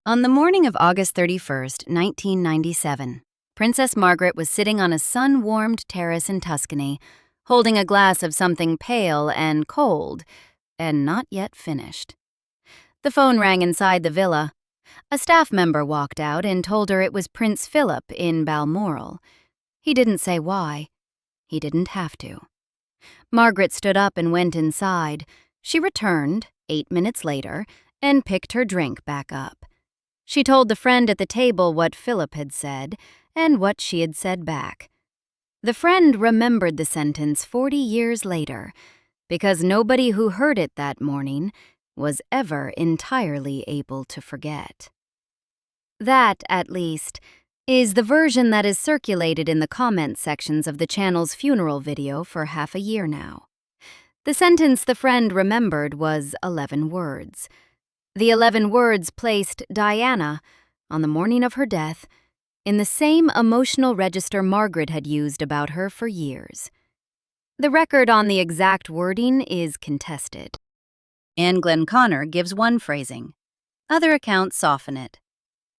On the morning of August 31st, 1997, Princess Margaret was sitting on a sun-warmed terrace in Tuscany, holding a glass of something pale and cold, and not yet finished. The phone rang inside the villa. A staff member walked out and told her it was Prince Philip in Balmoral. He didn't say why. He didn't have to. Margaret stood up and went inside. She returned, 8 minutes later, and picked her drink back up. She told the friend at the table what Philip had said and what she had said back. The friend remembered the sentence 40 years later, because nobody who heard it that morning was ever entirely able to forget. That, at least, is the version that is circulated in the comment sections of the channel's funeral video for half a year now. The sentence the friend remembered was 11 words. The 11 words placed Diana, on the morning of her death, in the same emotional register Margaret had used about her for years. The record on the exact wording is contested. Glenconner gives one phrasing. Other accounts soften it.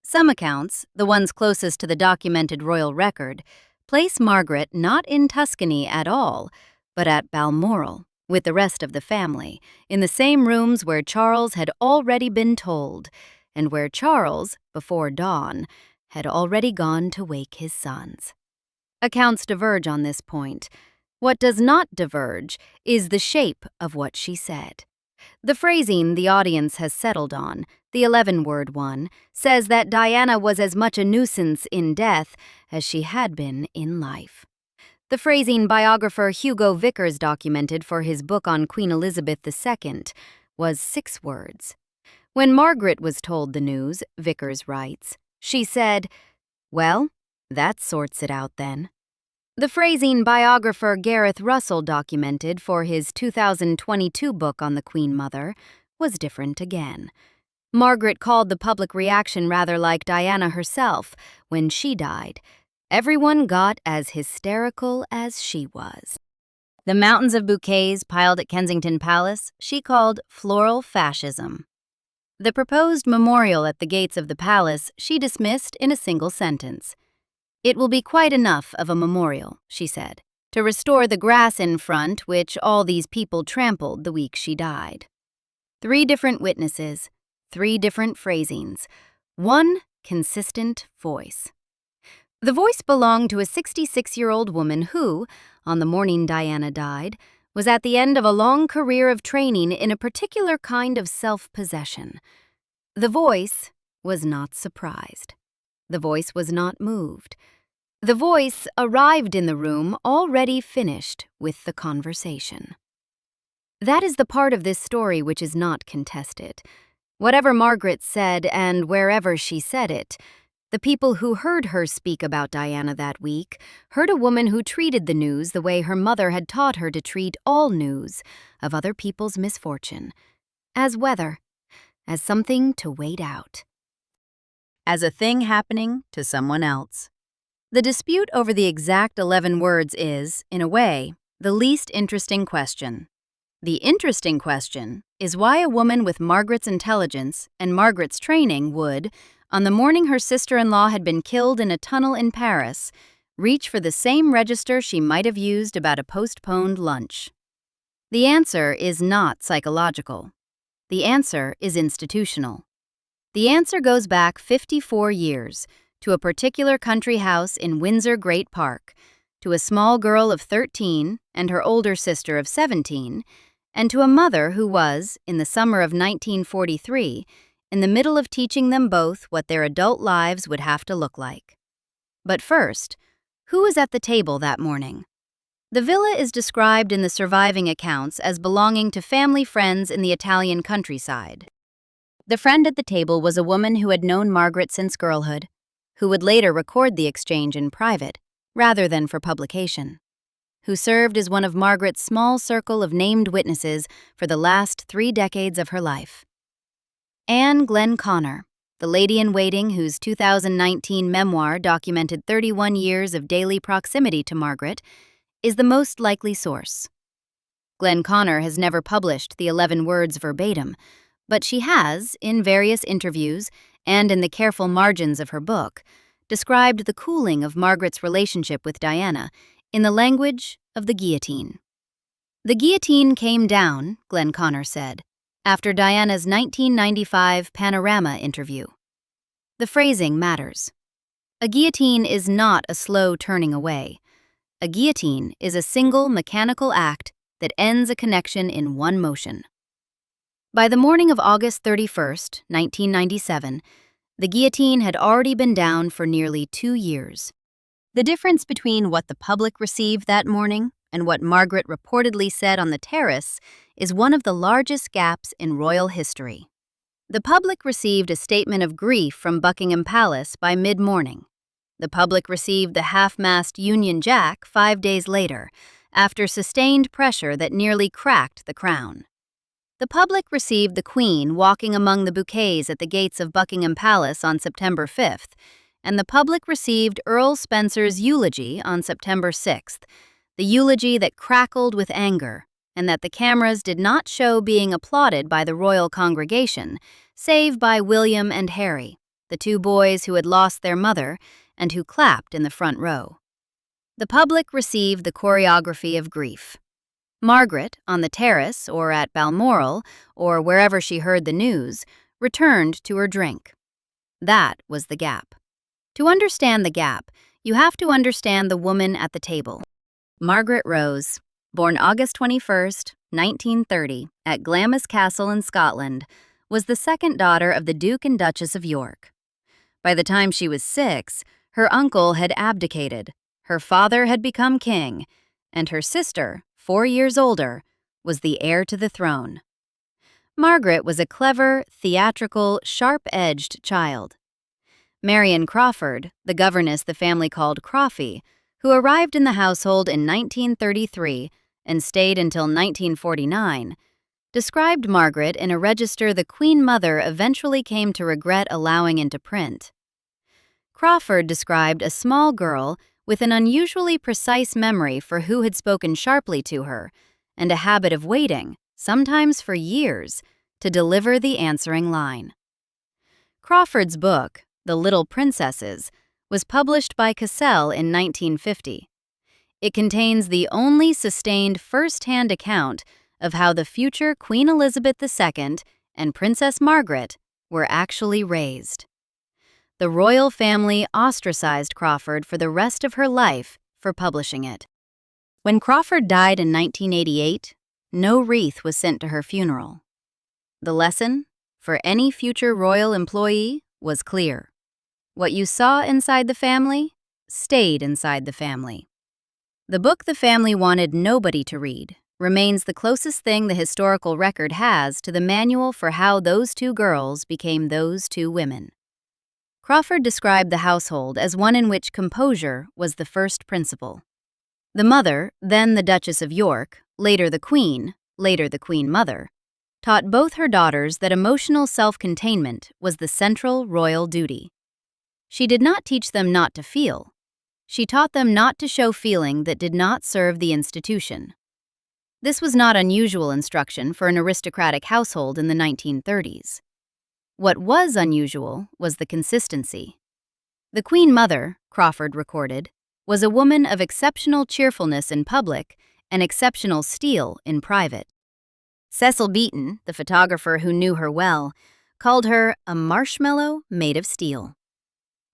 Some accounts, the ones closest to the documented royal record, place Margaret not in Tuscany at all, but at Balmoral, with the rest of the family, in the same rooms where Charles had already been told, and where Charles, before dawn, had already gone to wake his sons. Accounts diverge on this point. What does not diverge is the shape of what she said. The phrasing the audience has settled on, the 11-word one, says that Diana was as much a nuisance in death as she had been in life. The phrasing biographer Hugo Vickers documented for his book on Queen Elizabeth II was 6 words. When Margaret was told the news, Vickers writes, she said, "Well, that sorts it out then." The phrasing biographer Gareth Russell documented for his 2022 book on the Queen Mother was different again. Margaret called the public reaction rather like Diana herself when she died. Everyone got as hysterical as she was. The mountains of bouquets piled at Kensington Palace she called floral fascism. The proposed memorial at the gates of the palace she dismissed in a single sentence. "It will be quite enough of a memorial," she said, "to restore the grass in front which all these people trampled the week she died." 3 different witnesses, 3 different phrasings, 1 consistent voice. The voice belonged to a 66-year-old woman who, on the morning Diana died, was at the end of a long career of training in a particular kind of self-possession. The voice was not surprised. The voice was not moved. The voice arrived in the room already finished with the conversation. That is the part of this story which is not contested. Whatever Margaret said and wherever she said it, the people who heard her speak about Diana that week heard a woman who treated the news the way her mother had taught her to treat all news of other people's misfortune, as weather, as something to wait out, as a thing happening to someone else. The dispute over the exact 11 words is, in a way, the least interesting question. The interesting question is why a woman with Margaret's intelligence and Margaret's training would, on the morning her sister-in-law had been killed in a tunnel in Paris, reach for the same register she might have used about a postponed lunch. The answer is not psychological. The answer is institutional. The answer goes back 54 years to a particular country house in Windsor Great Park, to a small girl of 13 and her older sister of 17, and to a mother who was, in the summer of 1943, in the middle of teaching them both what their adult lives would have to look like. But first, who was at the table that morning? The villa is described in the surviving accounts as belonging to family friends in the Italian countryside. The friend at the table was a woman who had known Margaret since girlhood, who would later record the exchange in private, rather than for publication, who served as one of Margaret's small circle of named witnesses for the last 3 decades of her life. Glenconner, the lady-in-waiting whose 2019 memoir documented 31 years of daily proximity to Margaret, is the most likely source. Glenconner has never published the 11 words verbatim, but she has, in various interviews and in the careful margins of her book, described the cooling of Margaret's relationship with Diana in the language of the guillotine. The guillotine came down, Glenconner said, after Diana's 1995 Panorama interview. The phrasing matters. A guillotine is not a slow turning away. A guillotine is a single mechanical act that ends a connection in one motion. By the morning of August 31st, 1997, the guillotine had already been down for nearly 2 years. The difference between what the public received that morning and what Margaret reportedly said on the terrace is one of the largest gaps in royal history. The public received a statement of grief from Buckingham Palace by mid-morning. The public received the half-mast Union Jack 5 days later, after sustained pressure that nearly cracked the crown. The public received the Queen walking among the bouquets at the gates of Buckingham Palace on September 5th, and the public received Earl Spencer's eulogy on September 6th, the eulogy that crackled with anger, and that the cameras did not show being applauded by the royal congregation, save by William and Harry, the 2 boys who had lost their mother and who clapped in the front row. The public received the choreography of grief. Margaret, on the terrace or at Balmoral, or wherever she heard the news, returned to her drink. That was the gap. To understand the gap, you have to understand the woman at the table. Margaret Rose, born August 21st, 1930, at Glamis Castle in Scotland, was the second daughter of the Duke and Duchess of York. By the time she was 6, her uncle had abdicated, her father had become king, and her sister, 4 years older, was the heir to the throne. Margaret was a clever, theatrical, sharp-edged child. Marion Crawford, the governess the family called Crawfie, who arrived in the household in 1933 and stayed until 1949, described Margaret in a register the Queen Mother eventually came to regret allowing into print. Crawford described a small girl with an unusually precise memory for who had spoken sharply to her, and a habit of waiting, sometimes for years, to deliver the answering line. Crawford's book, The Little Princesses, was published by Cassell in 1950. It contains the only sustained first-hand account of how the future Queen Elizabeth II and Princess Margaret were actually raised. The royal family ostracized Crawford for the rest of her life for publishing it. When Crawford died in 1988, no wreath was sent to her funeral. The lesson, for any future royal employee, was clear. What you saw inside the family stayed inside the family. The book the family wanted nobody to read remains the closest thing the historical record has to the manual for how those 2 girls became those 2 women. Crawford described the household as one in which composure was the first principle. The mother, then the Duchess of York, later the Queen Mother, taught both her daughters that emotional self-containment was the central royal duty. She did not teach them not to feel. She taught them not to show feeling that did not serve the institution. This was not unusual instruction for an aristocratic household in the 1930s. What was unusual was the consistency. The Queen Mother, Crawford recorded, was a woman of exceptional cheerfulness in public and exceptional steel in private. Cecil Beaton, the photographer who knew her well, called her a marshmallow made of steel.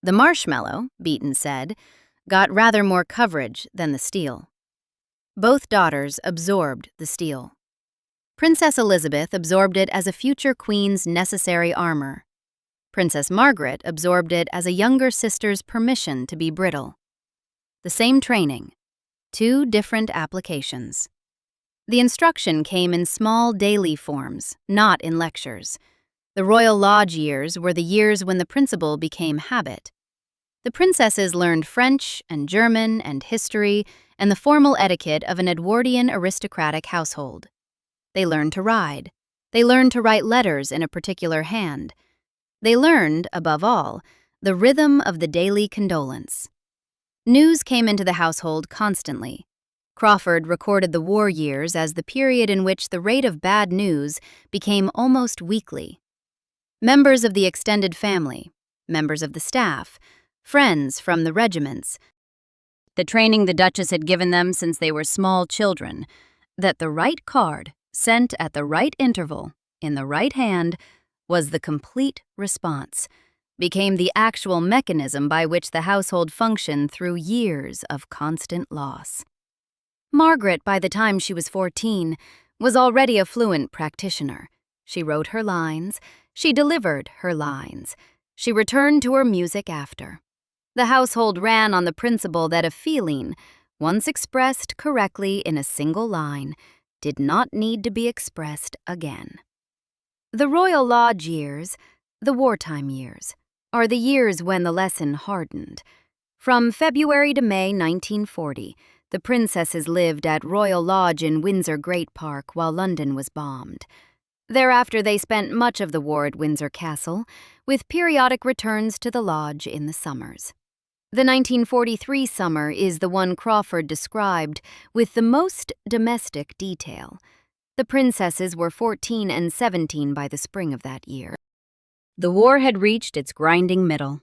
The marshmallow, Beaton said, got rather more coverage than the steel. Both daughters absorbed the steel. Princess Elizabeth absorbed it as a future queen's necessary armor. Princess Margaret absorbed it as a younger sister's permission to be brittle. The same training, 2 different applications. The instruction came in small daily forms, not in lectures. The Royal Lodge years were the years when the principle became habit. The princesses learned French and German and history and the formal etiquette of an Edwardian aristocratic household. They learned to ride. They learned to write letters in a particular hand. They learned, above all, the rhythm of the daily condolence. News came into the household constantly. Crawford recorded the war years as the period in which the rate of bad news became almost weekly. Members of the extended family, members of the staff, friends from the regiments, the training the Duchess had given them since they were small children, that the right card, sent at the right interval, in the right hand, was the complete response, became the actual mechanism by which the household functioned through years of constant loss. Margaret, by the time she was 14, was already a fluent practitioner. She wrote her lines, she delivered her lines, she returned to her music after. The household ran on the principle that a feeling, once expressed correctly in a single line, did not need to be expressed again. The Royal Lodge years, the wartime years, are the years when the lesson hardened. From February to May 1940, the princesses lived at Royal Lodge in Windsor Great Park while London was bombed. Thereafter they spent much of the war at Windsor Castle, with periodic returns to the lodge in the summers. The 1943 summer is the one Crawford described with the most domestic detail. The princesses were 14 and 17 by the spring of that year. The war had reached its grinding middle.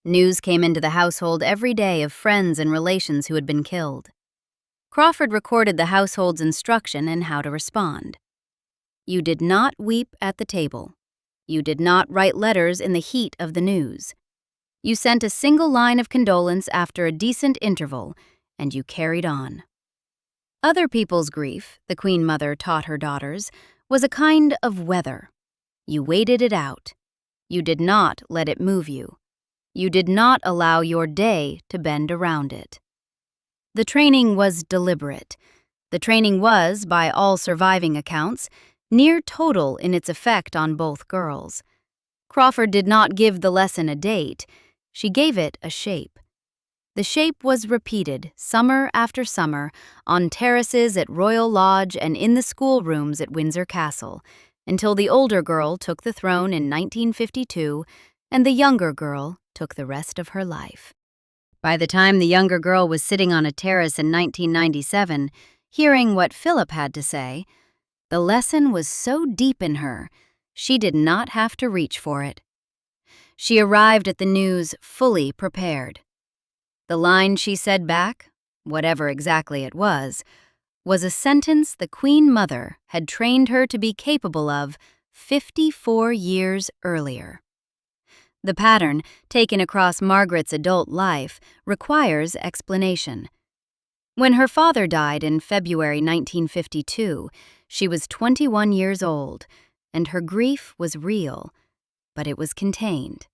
News came into the household every day of friends and relations who had been killed. Crawford recorded the household's instruction in how to respond. You did not weep at the table. You did not write letters in the heat of the news. You sent a single line of condolence after a decent interval, and you carried on. Other people's grief, the Queen Mother taught her daughters, was a kind of weather. You waited it out. You did not let it move you. You did not allow your day to bend around it. The training was deliberate. The training was, by all surviving accounts, near total in its effect on both girls. Crawford did not give the lesson a date. She gave it a shape. The shape was repeated, summer after summer, on terraces at Royal Lodge and in the schoolrooms at Windsor Castle, until the older girl took the throne in 1952 and the younger girl took the rest of her life. By the time the younger girl was sitting on a terrace in 1997, hearing what Philip had to say, the lesson was so deep in her, she did not have to reach for it. She arrived at the news fully prepared. The line she said back, whatever exactly it was a sentence the Queen Mother had trained her to be capable of 54 years earlier. The pattern, taken across Margaret's adult life, requires explanation. When her father died in February 1952, she was 21 years old, and her grief was real, but it was contained.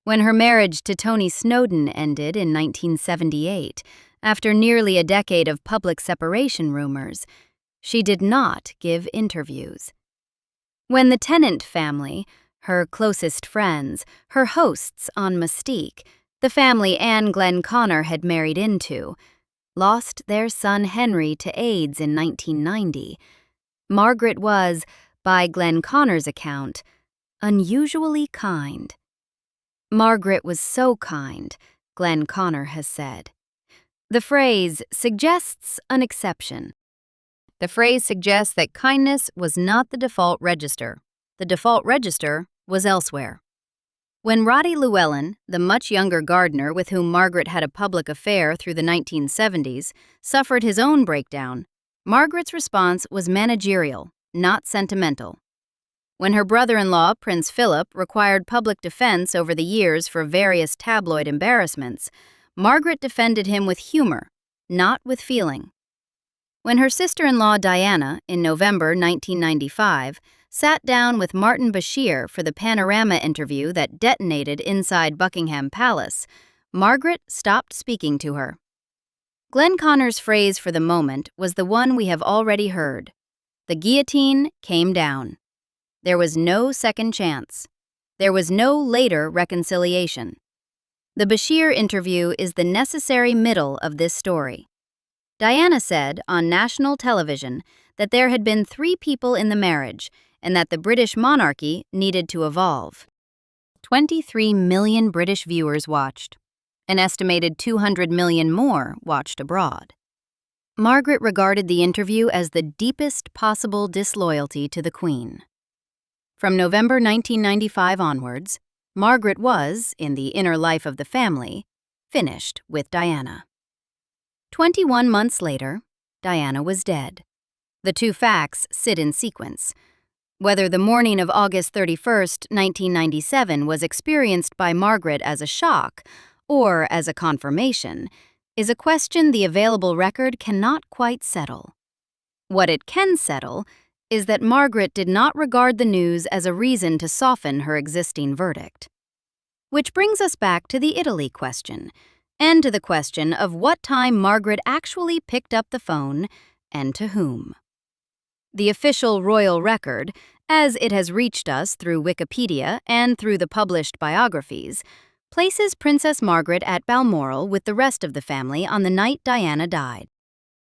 When her marriage to Tony Snowden ended in 1978, after nearly a decade of public separation rumors, she did not give interviews. When the Tennant family, her closest friends, her hosts on Mystique, the family Anne Glenconner had married into, lost their son Henry to AIDS in 1990, Margaret was, by Glenconner's account, unusually kind. Margaret was so kind, Glenconner has said. The phrase suggests an exception. The phrase suggests that kindness was not the default register. The default register was elsewhere. When Roddy Llewellyn, the much younger gardener with whom Margaret had a public affair through the 1970s, suffered his own breakdown, Margaret's response was managerial, not sentimental. When her brother-in-law, Prince Philip, required public defense over the years for various tabloid embarrassments, Margaret defended him with humor, not with feeling. When her sister-in-law Diana, in November 1995, sat down with Martin Bashir for the Panorama interview that detonated inside Buckingham Palace, Margaret stopped speaking to her. Glenconner's phrase for the moment was the one we have already heard. The guillotine came down. There was no second chance. There was no later reconciliation. The Bashir interview is the necessary middle of this story. Diana said on national television that there had been 3 people in the marriage and that the British monarchy needed to evolve. 23 million British viewers watched. An estimated 200 million more watched abroad. Margaret regarded the interview as the deepest possible disloyalty to the Queen. From November 1995 onwards, Margaret was, in the inner life of the family, finished with Diana. 21 months later, Diana was dead. The two facts sit in sequence. Whether the morning of August 31st, 1997 was experienced by Margaret as a shock or as a confirmation is a question the available record cannot quite settle. What it can settle is that Margaret did not regard the news as a reason to soften her existing verdict. Which brings us back to the Italy question, and to the question of what time Margaret actually picked up the phone and to whom. The official royal record, as it has reached us through Wikipedia and through the published biographies, places Princess Margaret at Balmoral with the rest of the family on the night Diana died.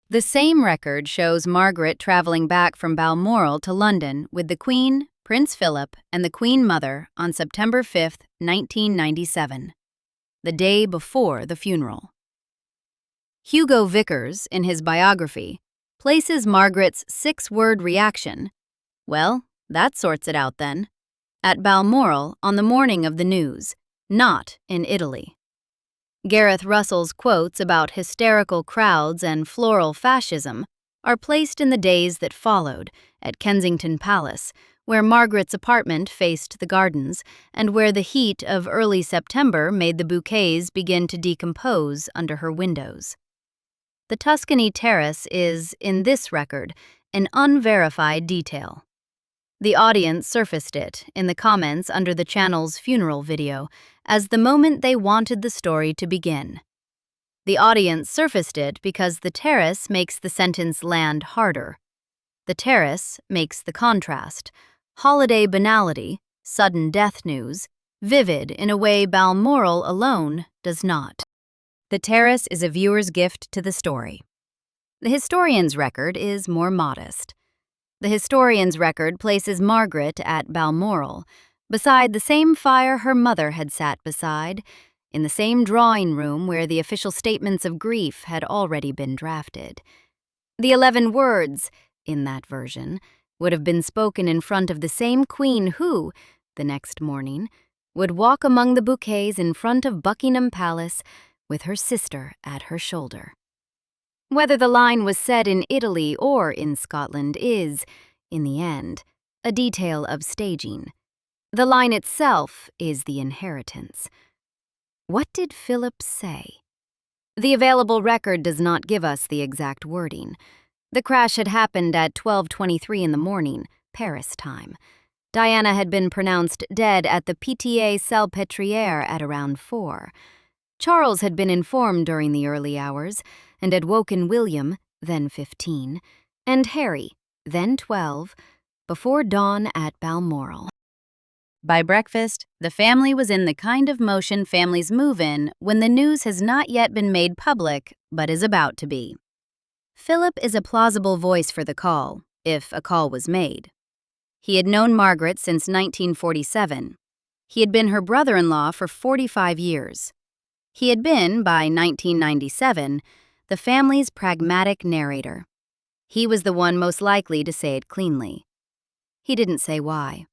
The same record shows Margaret traveling back from Balmoral to London with the Queen, Prince Philip, and the Queen Mother on September 5, 1997, the day before the funeral. Hugo Vickers, in his biography, places Margaret's 6-word reaction, "Well, that sorts it out then," at Balmoral on the morning of the news, not in Italy. Gareth Russell's quotes about hysterical crowds and floral fascism are placed in the days that followed at Kensington Palace, where Margaret's apartment faced the gardens and where the heat of early September made the bouquets begin to decompose under her windows. The Tuscany terrace is, in this record, an unverified detail. The audience surfaced it in the comments under the channel's funeral video as the moment they wanted the story to begin. The audience surfaced it because the terrace makes the sentence land harder. The terrace makes the contrast, holiday banality, sudden death news, vivid in a way Balmoral alone does not. The terrace is a viewer's gift to the story. The historian's record is more modest. The historian's record places Margaret at Balmoral, beside the same fire her mother had sat beside, in the same drawing room where the official statements of grief had already been drafted. The 11 words, in that version, would have been spoken in front of the same queen who, the next morning, would walk among the bouquets in front of Buckingham Palace with her sister at her shoulder. Whether the line was said in Italy or in Scotland is, in the end, a detail of staging. The line itself is the inheritance. What did Philip say? The available record does not give us the exact wording. The crash had happened at 12:23 in the morning, Paris time. Diana had been pronounced dead at the Pitié Salpêtrière at around 4. Charles had been informed during the early hours and had woken William, then 15, and Harry, then 12, before dawn at Balmoral. By breakfast, the family was in the kind of motion families move in when the news has not yet been made public, but is about to be. Philip is a plausible voice for the call, if a call was made. He had known Margaret since 1947. He had been her brother-in-law for 45 years. He had been, by 1997, the family's pragmatic narrator. He was the one most likely to say it cleanly. He didn't say why.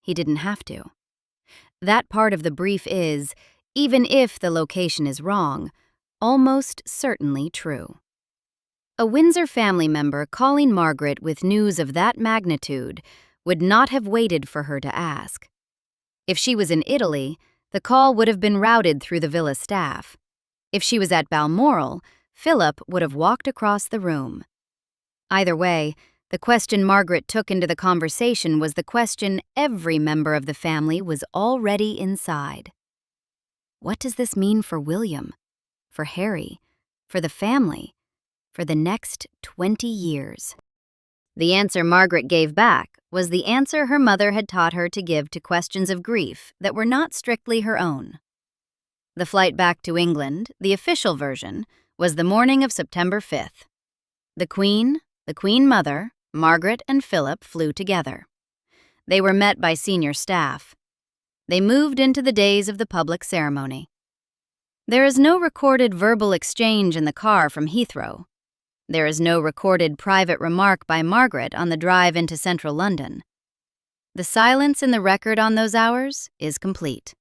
He didn't have to. That part of the brief is, even if the location is wrong, almost certainly true. A Windsor family member calling Margaret with news of that magnitude would not have waited for her to ask. If she was in Italy, the call would have been routed through the villa staff. If she was at Balmoral, Philip would have walked across the room. Either way, the question Margaret took into the conversation was the question every member of the family was already inside. What does this mean for William, for Harry, for the family, for the next 20 years? The answer Margaret gave back was the answer her mother had taught her to give to questions of grief that were not strictly her own. The flight back to England, the official version, was the morning of September 5th. The Queen Mother, Margaret, and Philip flew together. They were met by senior staff. They moved into the days of the public ceremony. There is no recorded verbal exchange in the car from Heathrow. There is no recorded private remark by Margaret on the drive into central London. The silence in the record on those hours is complete.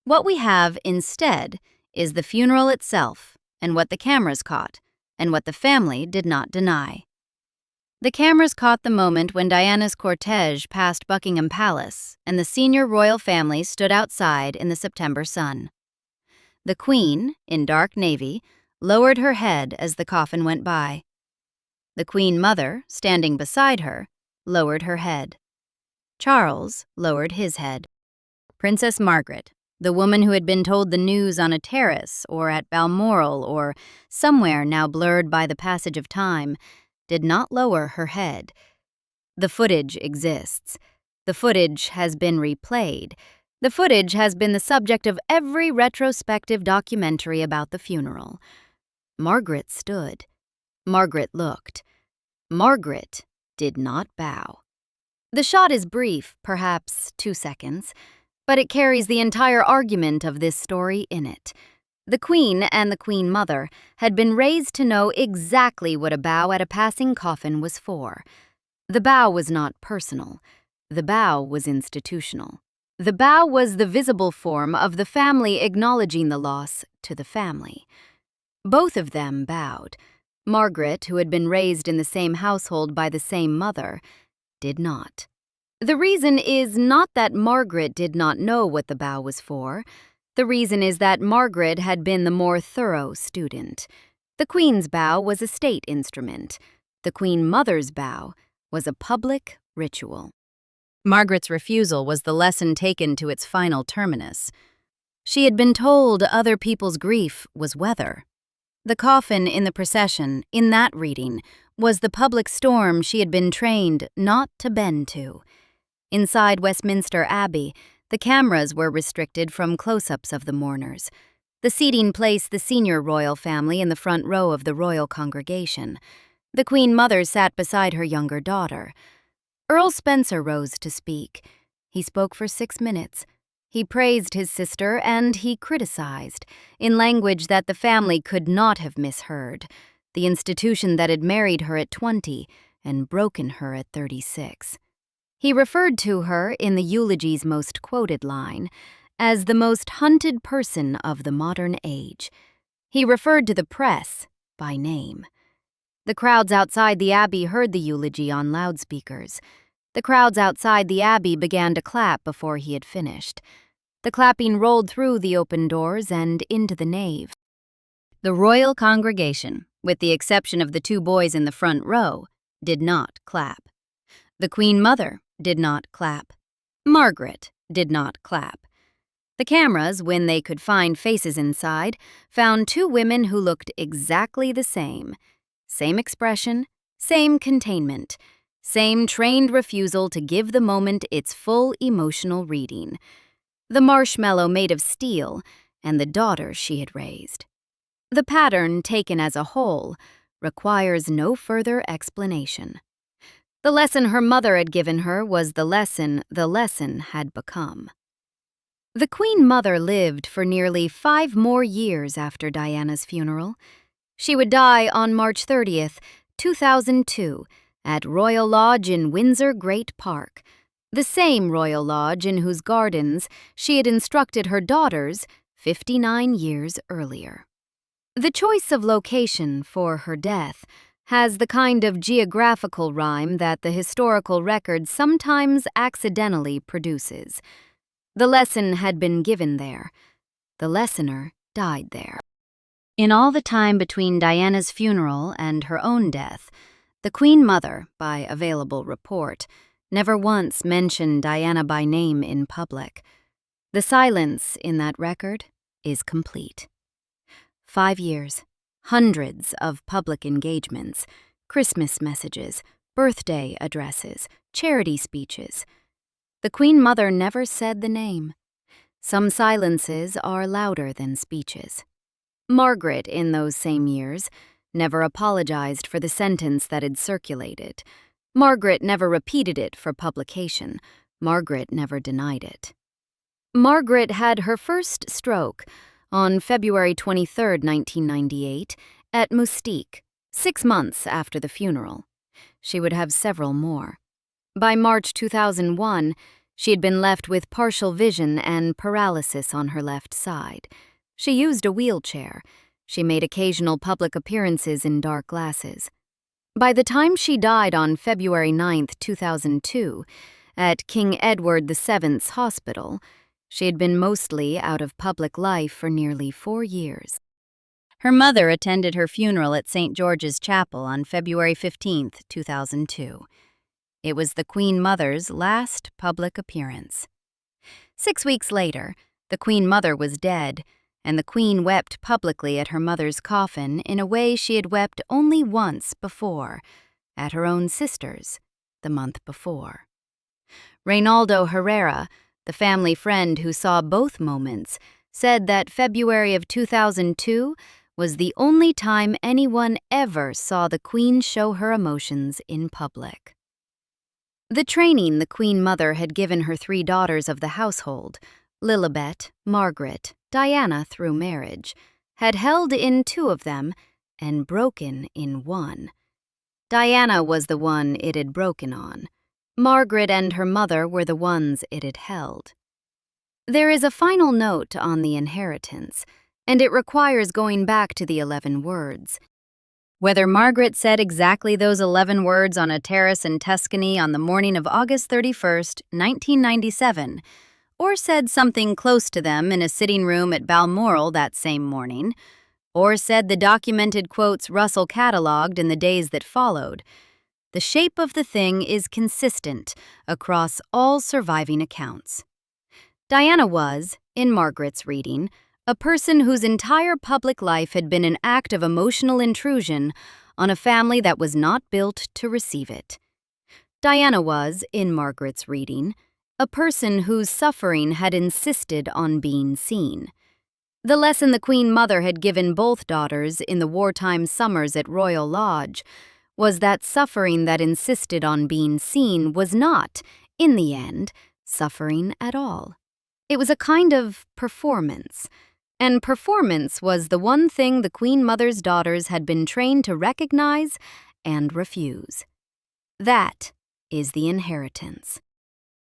What we have instead is the funeral itself and what the cameras caught, and what the family did not deny. The cameras caught the moment when Diana's cortege passed Buckingham Palace and the senior royal family stood outside in the September sun. The Queen, in dark navy, lowered her head as the coffin went by. The Queen Mother, standing beside her, lowered her head. Charles lowered his head. Princess Margaret, the woman who had been told the news on a terrace or at Balmoral or somewhere now blurred by the passage of time, did not lower her head. The footage exists. The footage has been replayed. The footage has been the subject of every retrospective documentary about the funeral. Margaret stood. Margaret looked. Margaret did not bow. The shot is brief, perhaps 2 seconds, but it carries the entire argument of this story in it. The Queen and the Queen Mother had been raised to know exactly what a bow at a passing coffin was for. The bow was not personal. The bow was institutional. The bow was the visible form of the family acknowledging the loss to the family. Both of them bowed. Margaret, who had been raised in the same household by the same mother, did not. The reason is not that Margaret did not know what the bow was for. The reason is that Margaret had been the more thorough student. The Queen's bow was a state instrument. The Queen Mother's bow was a public ritual. Margaret's refusal was the lesson taken to its final terminus. She had been told other people's grief was weather. The coffin in the procession, in that reading, was the public storm she had been trained not to bend to. Inside Westminster Abbey, the cameras were restricted from close-ups of the mourners. The seating placed the senior royal family in the front row of the royal congregation. The Queen Mother sat beside her younger daughter. Earl Spencer rose to speak. He spoke for 6 minutes. He praised his sister and he criticized, in language that the family could not have misheard, the institution that had married her at 20 and broken her at 36. He referred to her, in the eulogy's most quoted line, as the most hunted person of the modern age. He referred to the press by name. The crowds outside the Abbey heard the eulogy on loudspeakers. The crowds outside the Abbey began to clap before he had finished. The clapping rolled through the open doors and into the nave. The royal congregation, with the exception of the 2 boys in the front row, did not clap. The Queen Mother did not clap. Margaret did not clap. The cameras, when they could find faces inside, found 2 women who looked exactly the same. Same expression, same containment, same trained refusal to give the moment its full emotional reading. The marshmallow made of steel and the daughter she had raised. The pattern, taken as a whole, requires no further explanation. The lesson her mother had given her was the lesson had become. The Queen Mother lived for nearly 5 more years after Diana's funeral. She would die on March 30th, 2002, at Royal Lodge in Windsor Great Park, the same Royal Lodge in whose gardens she had instructed her daughters 59 years earlier. The choice of location for her death has the kind of geographical rhyme that the historical record sometimes accidentally produces. The lesson had been given there. The lessoner died there. In all the time between Diana's funeral and her own death, the Queen Mother, by available report, never once mentioned Diana by name in public. The silence in that record is complete. 5 years, hundreds of public engagements, Christmas messages, birthday addresses, charity speeches. The Queen Mother never said the name. Some silences are louder than speeches. Margaret, in those same years, never apologized for the sentence that had circulated. Margaret never repeated it for publication. Margaret never denied it. Margaret had her first stroke on February 23, 1998, at Moustique, 6 months after the funeral. She would have several more. By March 2001, she had been left with partial vision and paralysis on her left side. She used a wheelchair. She made occasional public appearances in dark glasses. By the time she died on February 9, 2002, at King Edward VII's Hospital, she had been mostly out of public life for nearly 4 years. Her mother attended her funeral at St. George's Chapel on February 15, 2002. It was the Queen Mother's last public appearance. 6 weeks later, the Queen Mother was dead, and the Queen wept publicly at her mother's coffin in a way she had wept only once before, at her own sister's, the month before. Reynaldo Herrera, the family friend who saw both moments, said that February of 2002 was the only time anyone ever saw the Queen show her emotions in public. The training the Queen Mother had given her 3 daughters of the household, Lilibet, Margaret, Diana through marriage, had held in 2 of them and broken in 1. Diana was the one it had broken on. Margaret and her mother were the ones it had held. There is a final note on the inheritance, and it requires going back to the 11 words. Whether Margaret said exactly those 11 words on a terrace in Tuscany on the morning of August 31st, 1997, or said something close to them in a sitting room at Balmoral that same morning, or said the documented quotes Russell catalogued in the days that followed, the shape of the thing is consistent across all surviving accounts. Diana was, in Margaret's reading, a person whose entire public life had been an act of emotional intrusion on a family that was not built to receive it. Diana was, in Margaret's reading, a person whose suffering had insisted on being seen. The lesson the Queen Mother had given both daughters in the wartime summers at Royal Lodge was that suffering that insisted on being seen was not, in the end, suffering at all. It was a kind of performance. And performance was the one thing the Queen Mother's daughters had been trained to recognize and refuse. That is the inheritance.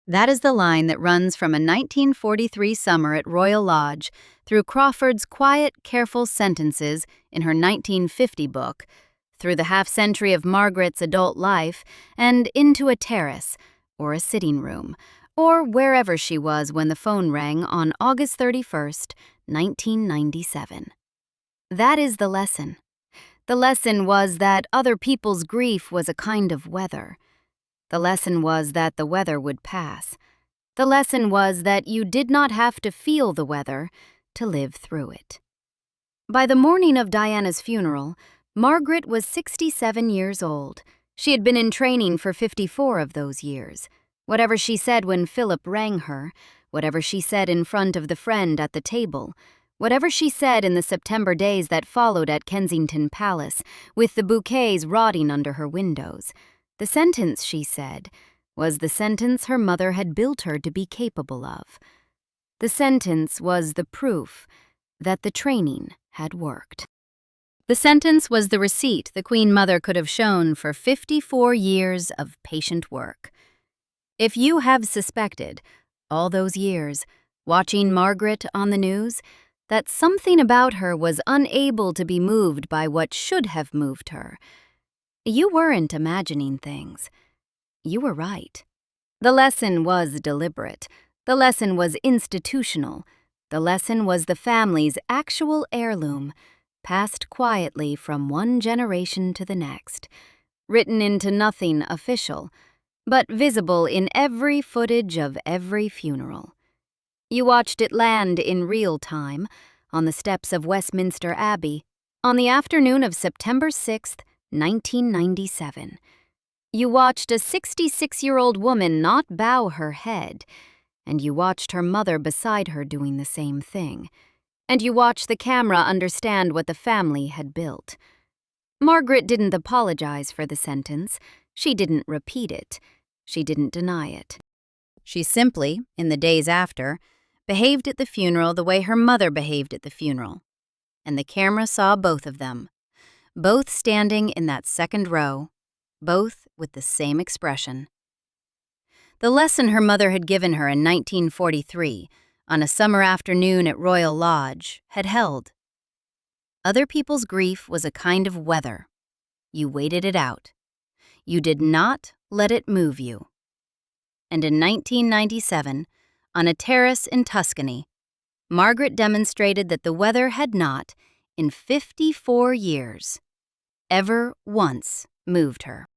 That is the line that runs from a 1943 summer at Royal Lodge through Crawford's quiet, careful sentences in her 1950 book, through the half-century of Margaret's adult life, and into a terrace, or a sitting room, or wherever she was when the phone rang on August 31st, 1997. That is the lesson. The lesson was that other people's grief was a kind of weather. The lesson was that the weather would pass. The lesson was that you did not have to feel the weather to live through it. By the morning of Diana's funeral, Margaret was 67 years old. She had been in training for 54 of those years. Whatever she said when Philip rang her, whatever she said in front of the friend at the table, whatever she said in the September days that followed at Kensington Palace, with the bouquets rotting under her windows, the sentence she said was the sentence her mother had built her to be capable of. The sentence was the proof that the training had worked. The sentence was the receipt the Queen Mother could have shown for 54 years of patient work. If you have suspected, all those years, watching Margaret on the news, that something about her was unable to be moved by what should have moved her, you weren't imagining things. You were right. The lesson was deliberate. The lesson was institutional. The lesson was the family's actual heirloom, passed quietly from one generation to the next, written into nothing official, but visible in every footage of every funeral. You watched it land in real time on the steps of Westminster Abbey on the afternoon of September 6, 1997. You watched a 66-year-old woman not bow her head, and you watched her mother beside her doing the same thing, and you watched the camera understand what the family had built. Margaret didn't apologize for the sentence. She didn't repeat it. She didn't deny it. She simply, in the days after, behaved at the funeral the way her mother behaved at the funeral. And the camera saw both of them, both standing in that second row, both with the same expression. The lesson her mother had given her in 1943, on a summer afternoon at Royal Lodge, had held. Other people's grief was a kind of weather. You waited it out. You did not let it move you. And in 1997, on a terrace in Tuscany, Margaret demonstrated that the weather had not, in 54 years, ever once moved her.